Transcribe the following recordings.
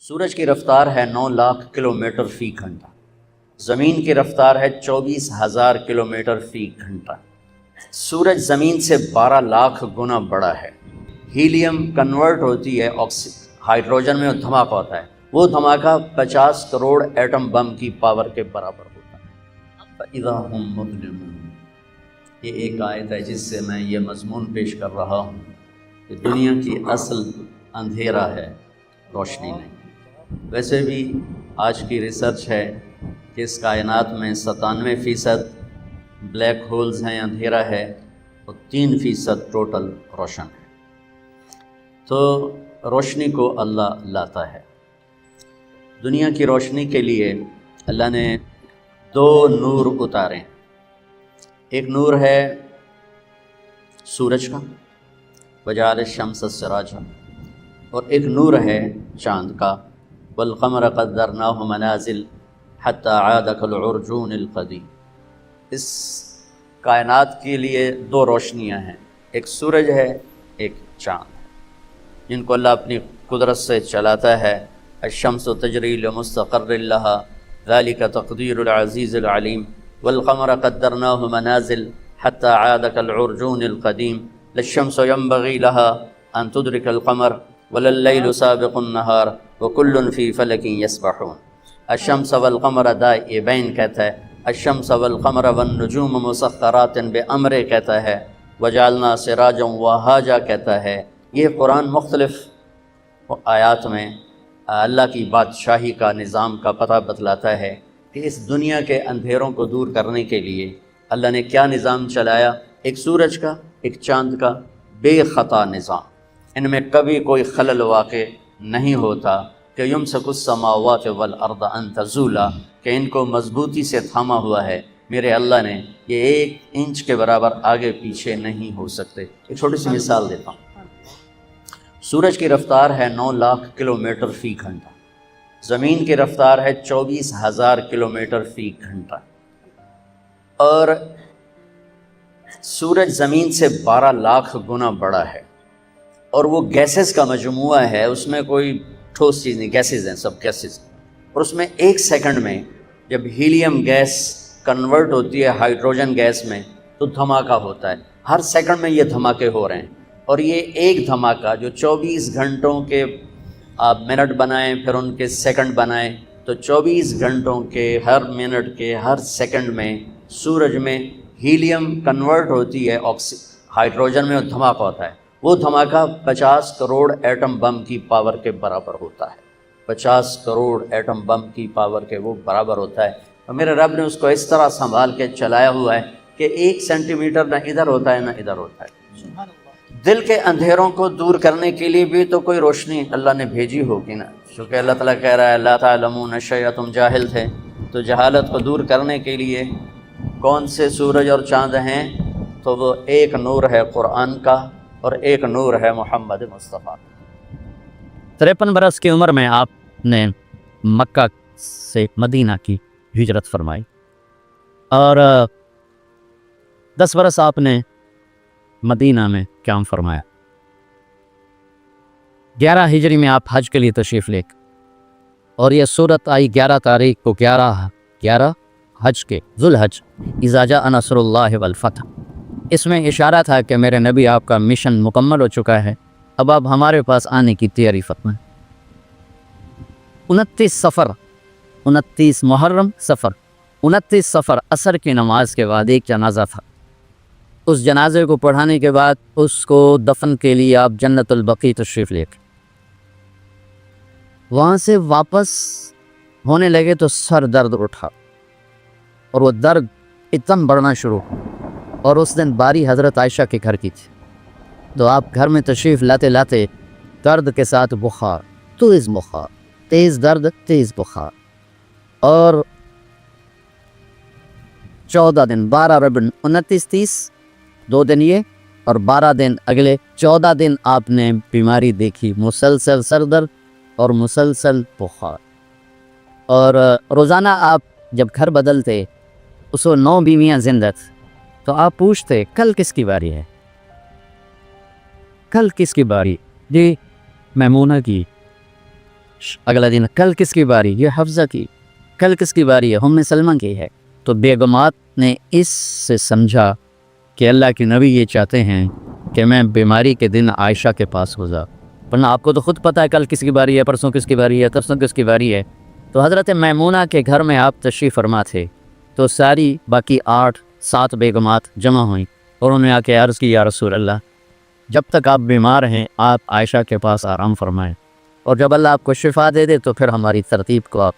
سورج کی رفتار ہے 9 لاکھ کلومیٹر فی گھنٹہ، زمین کی رفتار ہے 24,000 کلومیٹر فی گھنٹہ۔ سورج زمین سے 12 لاکھ گنا بڑا ہے۔ ہیلیم کنورٹ ہوتی ہے ہائیڈروجن میں دھماکہ ہوتا ہے، وہ دھماکہ 50 کروڑ ایٹم بم کی پاور کے برابر ہوتا ہے۔ فَإِذَا هُمْ مُظْلِمُونَ، یہ ایک آیت ہے جس سے میں یہ مضمون پیش کر رہا ہوں کہ دنیا کی اصل اندھیرا ہے، روشنی نہیں۔ ویسے بھی آج کی ریسرچ ہے کہ اس کائنات میں 97% بلیک ہولز ہیں، اندھیرا ہے، اور 3% ٹوٹل روشن ہے۔ تو روشنی کو اللہ لاتا ہے۔ دنیا کی روشنی کے لیے اللہ نے 2 نور اتارے۔ ایک نور ہے سورج کا، وجعل الشمس سراجا، اور ایک نور ہے چاند کا، والقمر قدرناہ منازل حتی عاد کالعرجون القدیم۔ اس کائنات کے لیے 2 روشنیاں ہیں، ایک سورج ہے، ایک چاند ہے، جن کو اللہ اپنی قدرت سے چلاتا ہے۔ الشمس تجری لمستقر لها ذلك تقدیر العزیز العلیم، والقمر قدرناہ منازل حتی عاد کالعرجون القدیم، لا الشمس ينبغی لها ان تدرک القمر ولا اللیل سابق النہار وکل فی فلک یسبحون۔ الشمس والقمر دائبین کہتا ہے، الشمس والقمر والنجوم مسخرات بامر کہتا ہے، وجعلنا سراجا وہاجا کہتا ہے۔ یہ قرآن مختلف آیات میں اللہ کی بادشاہی کا نظام کا پتہ بتلاتا ہے کہ اس دنیا کے اندھیروں کو دور کرنے کے لیے اللہ نے کیا نظام چلایا۔ ایک سورج کا، ایک چاند کا، بے خطا نظام، ان میں کبھی کوئی خلل واقع نہیں ہوتا کہ یمسک السماوات والارض ان تزولا، کہ ان کو مضبوطی سے تھاما ہوا ہے میرے اللہ نے، یہ 1 انچ کے برابر آگے پیچھے نہیں ہو سکتے۔ ایک چھوٹی سی مثال دیتا ہوں۔ سورج کی رفتار ہے 9 لاکھ کلومیٹر فی گھنٹہ، زمین کی رفتار ہے 24,000 کلومیٹر فی گھنٹہ، اور سورج زمین سے 12 لاکھ گنا بڑا ہے، اور وہ گیسز کا مجموعہ ہے، اس میں کوئی ٹھوس چیز نہیں، گیسز ہیں، سب گیسز، اور اس میں 1 سیکنڈ میں جب ہیلیم گیس کنورٹ ہوتی ہے ہائیڈروجن گیس میں تو دھماکہ ہوتا ہے۔ ہر سیکنڈ میں یہ دھماکے ہو رہے ہیں، اور یہ ایک دھماکہ جو 24 گھنٹوں کے آپ منٹ بنائیں پھر ان کے سیکنڈ بنائیں، تو 24 گھنٹوں کے ہر منٹ کے ہر سیکنڈ میں سورج میں ہیلیم کنورٹ ہوتی ہے ہائیڈروجن میں، دھماکہ ہوتا ہے، وہ دھماکہ 50 کروڑ ایٹم بم کی پاور کے برابر ہوتا ہے۔ 50 کروڑ ایٹم بم کی پاور کے وہ برابر ہوتا ہے، اور میرے رب نے اس کو اس طرح سنبھال کے چلایا ہوا ہے کہ 1 سینٹی میٹر نہ ادھر ہوتا ہے نہ ادھر ہوتا ہے۔ دل کے اندھیروں کو دور کرنے کے لیے بھی تو کوئی روشنی اللہ نے بھیجی ہوگی نا، چونکہ اللہ تعالیٰ کہہ رہا ہے لا تعلمون شیئا، تم جاہل تھے، تو جہالت کو دور کرنے کے لیے کون سے سورج اور چاند ہیں؟ تو وہ ایک نور ہے قرآن کا، اور ایک نور ہے محمد مصطفیٰ۔ 53 برس کی عمر میں آپ نے مکہ سے مدینہ کی ہجرت فرمائی، اور 10 برس آپ نے مدینہ میں قیام فرمایا۔ 11 ہجری میں آپ حج کے لیے تشریف لے، اور یہ صورت آئی 11 تاریخ کو، 11 حج کے ذوالحج، اذا جاء نصر اللہ والفتح۔ اس میں اشارہ تھا کہ میرے نبی آپ کا مشن مکمل ہو چکا ہے، اب آپ ہمارے پاس آنے کی تیاری فرمائیں۔ 29 محرم صفر، 29 صفر عصر کی نماز کے بعد ایک جنازہ تھا۔ اس جنازے کو پڑھانے کے بعد اس کو دفن کے لیے آپ جنت البقیع تشریف لے گئے۔ وہاں سے واپس ہونے لگے تو سر درد اٹھا، اور وہ درد اتنا بڑھنا شروع، اور اس دن باری حضرت عائشہ کے گھر کی تھی، تو آپ گھر میں تشریف لاتے لاتے درد کے ساتھ بخار، تیز بخار، تیز درد، تیز بخار، اور 14 دن 12 ربع 29 30 2 دن یہ، اور 12 دن اگلے 14 دن آپ نے بیماری دیکھی، مسلسل سر درد اور مسلسل بخار، اور روزانہ آپ جب گھر بدلتے اس کو 9 بیویاں زندہ تھیں، تو آپ پوچھتے کل کس کی باری ہے، کل کس کی باری؟ جی میمونہ کی۔ اگلا دن کل کس کی باری؟ یہ حفصہ کی. کل کس کی باری ہے؟ ام سلمہ کی ہے. تو بیگمات نے اس سے سمجھا کہ اللہ کے نبی یہ چاہتے ہیں کہ میں بیماری کے دن عائشہ کے پاس ہو جاؤں، ورنہ آپ کو تو خود پتہ ہے کل کس کی باری ہے، پرسوں کس کی باری ہے، ترسوں کس کی باری ہے. تو حضرت میمونہ کے گھر میں آپ تشریف فرما تھے، تو ساری باقی 8-7 بیگمات جمع ہوئیں اور انہوں نے آ کے عرض کی یا رسول اللہ، جب تک آپ بیمار ہیں آپ عائشہ کے پاس آرام فرمائیں، اور جب اللہ آپ کو شفا دے دے تو پھر ہماری ترتیب کو آپ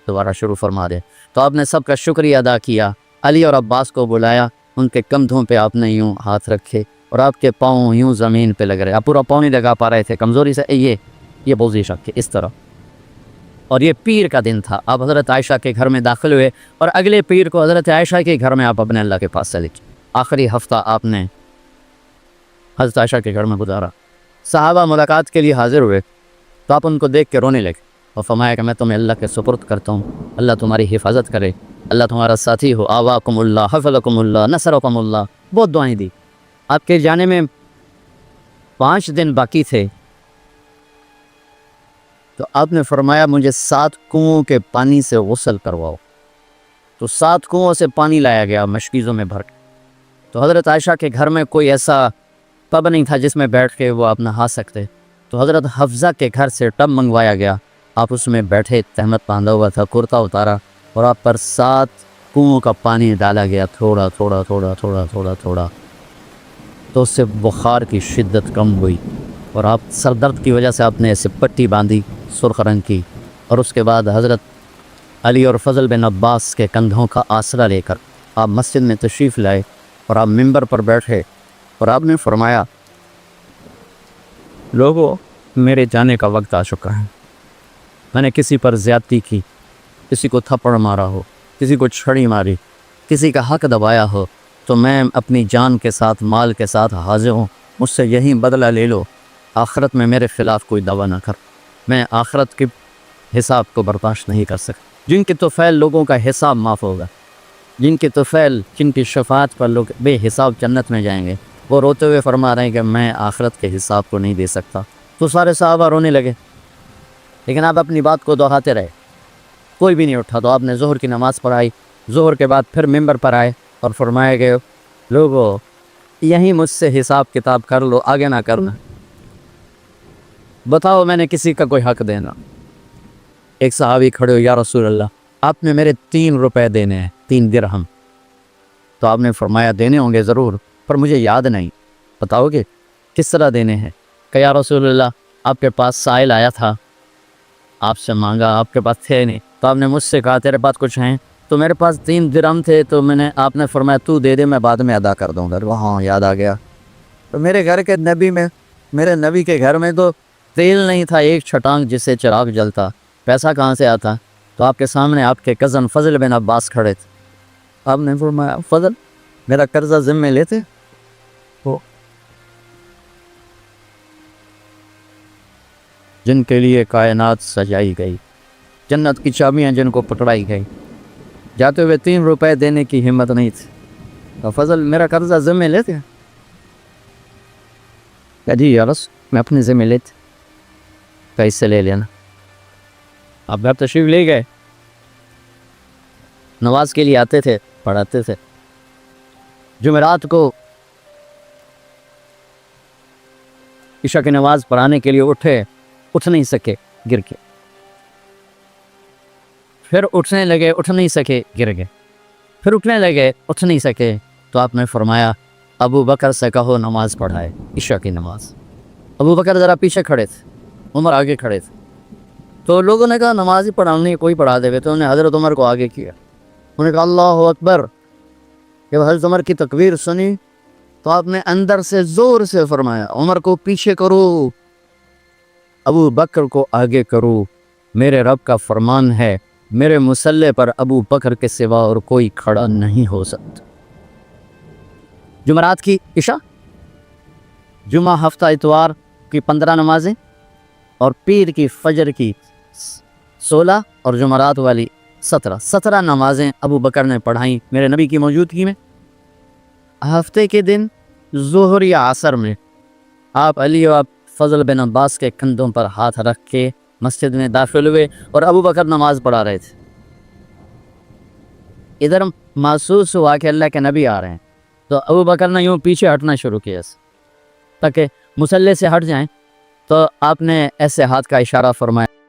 دوبارہ شروع فرما دے. تو آپ نے سب کا شکریہ ادا کیا، علی اور عباس کو بلایا، ان کے کندھوں پہ آپ نے یوں ہاتھ رکھے اور آپ کے پاؤں یوں زمین پہ لگ رہے، آپ پورا پاؤں نہیں لگا پا رہے تھے کمزوری سے، یہ پوزیشن کے اس طرح. اور یہ پیر کا دن تھا، آپ حضرت عائشہ کے گھر میں داخل ہوئے اور اگلے پیر کو حضرت عائشہ کے گھر میں آپ اپنے اللہ کے پاس چلے گئے. آخری ہفتہ آپ نے حضرت عائشہ کے گھر میں گزارا. صحابہ ملاقات کے لیے حاضر ہوئے تو آپ ان کو دیکھ کے رونے لگے اور فرمایا کہ میں تمہیں اللہ کے سپرد کرتا ہوں، اللہ تمہاری حفاظت کرے، اللہ تمہارا ساتھی ہو، آواکم اللہ، حفظکم اللہ، نصرکم اللہ. بہت دعائیں دی. آپ کے جانے میں 5 دن باقی تھے تو آپ نے فرمایا مجھے 7 کنوؤں کے پانی سے غسل کرواؤ. تو 7 کنوؤں سے پانی لایا گیا مشکیزوں میں بھر کے. تو حضرت عائشہ کے گھر میں کوئی ایسا ٹب نہیں تھا جس میں بیٹھ کے وہ آپ نہا سکتے، تو حضرت حفصہ کے گھر سے ٹب منگوایا گیا، آپ اس میں بیٹھے، تہمت باندھا ہوا تھا، کرتا اتارا اور آپ پر 7 کنوؤں کا پانی ڈالا گیا، تھوڑا تھوڑا تھوڑا تھوڑا تھوڑا تھوڑا. تو اس سے بخار کی شدت کم ہوئی اور آپ سر درد کی وجہ سے آپ نے ایسے پٹی باندھی سرخ رنگ کی، اور اس کے بعد حضرت علی اور فضل بن عباس کے کندھوں کا آسرا لے کر آپ مسجد میں تشریف لائے اور آپ ممبر پر بیٹھے اور آپ نے فرمایا لوگوں میرے جانے کا وقت آ چکا ہے. میں نے کسی پر زیادتی کی، کسی کو تھپڑ مارا ہو، کسی کو چھڑی ماری، کسی کا حق دبایا ہو، تو میں اپنی جان کے ساتھ مال کے ساتھ حاضر ہوں، مجھ سے یہی بدلہ لے لو، آخرت میں میرے خلاف کوئی دعویٰ نہ کر. میں آخرت کے حساب کو برداشت نہیں کر سکتا. جن کے طفیل لوگوں کا حساب معاف ہوگا، جن کے طفیل، جن کی شفاعت پر لوگ بے حساب جنت میں جائیں گے، وہ روتے ہوئے فرما رہے ہیں کہ میں آخرت کے حساب کو نہیں دے سکتا. تو سارے صحابہ رونے لگے، لیکن آپ اپنی بات کو دہراتے رہے، کوئی بھی نہیں اٹھا. تو آپ نے ظہر کی نماز پڑھائی، ظہر کے بعد پھر ممبر پر آئے اور فرمایا کہ لوگوں یہیں مجھ سے حساب کتاب کر لو، آگے نہ کرنا. بتاؤ میں نے کسی کا کوئی حق دینا؟ ایک صحابی کھڑے ہو، یا رسول اللہ آپ نے میرے 3 روپے دینے ہیں، 3 درہم. تو آپ نے فرمایا دینے ہوں گے ضرور، پر مجھے یاد نہیں، بتاؤ گے کس طرح دینے ہیں؟ کہ یا رسول اللہ آپ کے پاس سائل آیا تھا، آپ سے مانگا، آپ کے پاس تھے نہیں، تو آپ نے مجھ سے کہا تیرے پاس کچھ ہیں؟ تو میرے پاس 3 درہم تھے، تو آپ نے فرمایا تو دے دے، میں بعد میں ادا کر دوں گا. ہاں یاد آ گیا. تو میرے گھر کے میرے نبی کے گھر میں تو تیل نہیں تھا، ایک چھٹانگ جس سے چراغ جلتا، پیسہ کہاں سے آتا؟ تو آپ کے سامنے آپ کے کزن فضل بن عباس کھڑے تھے. آپ نے فرمایا فضل میرا قرضہ ذمہ لیتے ہو؟ جن کے لیے کائنات سجائی گئی، جنت کی چابیاں جن کو پکڑائی گئی، جاتے ہوئے 3 روپے دینے کی ہمت نہیں تھی. تو فضل میرا قرضہ ذمہ لیتے؟ کہ جی یا رسول میں اپنے ذمہ لیتے. کیسے لے لینا؟ آپ گھر تشریف لے گئے، نماز کے لیے آتے تھے، پڑھاتے تھے. جمعرات کو عشاء کی نماز پڑھانے کے لیے اٹھ نہیں سکے، گر کے، پھر اٹھنے لگے، اٹھ نہیں سکے، گر گئے، پھر اٹھنے لگے، اٹھ نہیں سکے. تو آپ نے فرمایا ابو بکر سے کہو نماز پڑھائے، عشاء کی نماز. ابو بکر ذرا پیچھے کھڑے تھے، عمر آگے کھڑے تھے. تو لوگوں نے کہا نماز ہی پڑھانی، کوئی پڑھا دے. تو انہوں نے حضرت عمر کو آگے کیا، انہوں نے کہا اللہ اکبر. جب حضرت عمر کی تکبیر سنی تو آپ نے اندر سے زور سے فرمایا عمر کو پیچھے کرو، ابو بکر کو آگے کرو، میرے رب کا فرمان ہے میرے مصلی پر ابو بکر کے سوا اور کوئی کھڑا نہیں ہو سکتا. جمعرات کی عشاء، جمعہ ہفتہ اتوار کی 15 نمازیں، اور پیر کی فجر کی 16 اور جمعرات والی 17 نمازیں ابو بکر نے پڑھائیں میرے نبی کی موجودگی میں. ہفتے کے دن ظہر یا عصر میں آپ علی و فضل بن عباس کے کندھوں پر ہاتھ رکھ کے مسجد میں داخل ہوئے اور ابو بکر نماز پڑھا رہے تھے. ادھر محسوس ہوا کہ اللہ کے نبی آ رہے ہیں, تو ابو بکر نے یوں پیچھے ہٹنا شروع کیا تاکہ مصلی سے ہٹ جائیں. تو آپ نے ایسے ہاتھ کا اشارہ فرمایا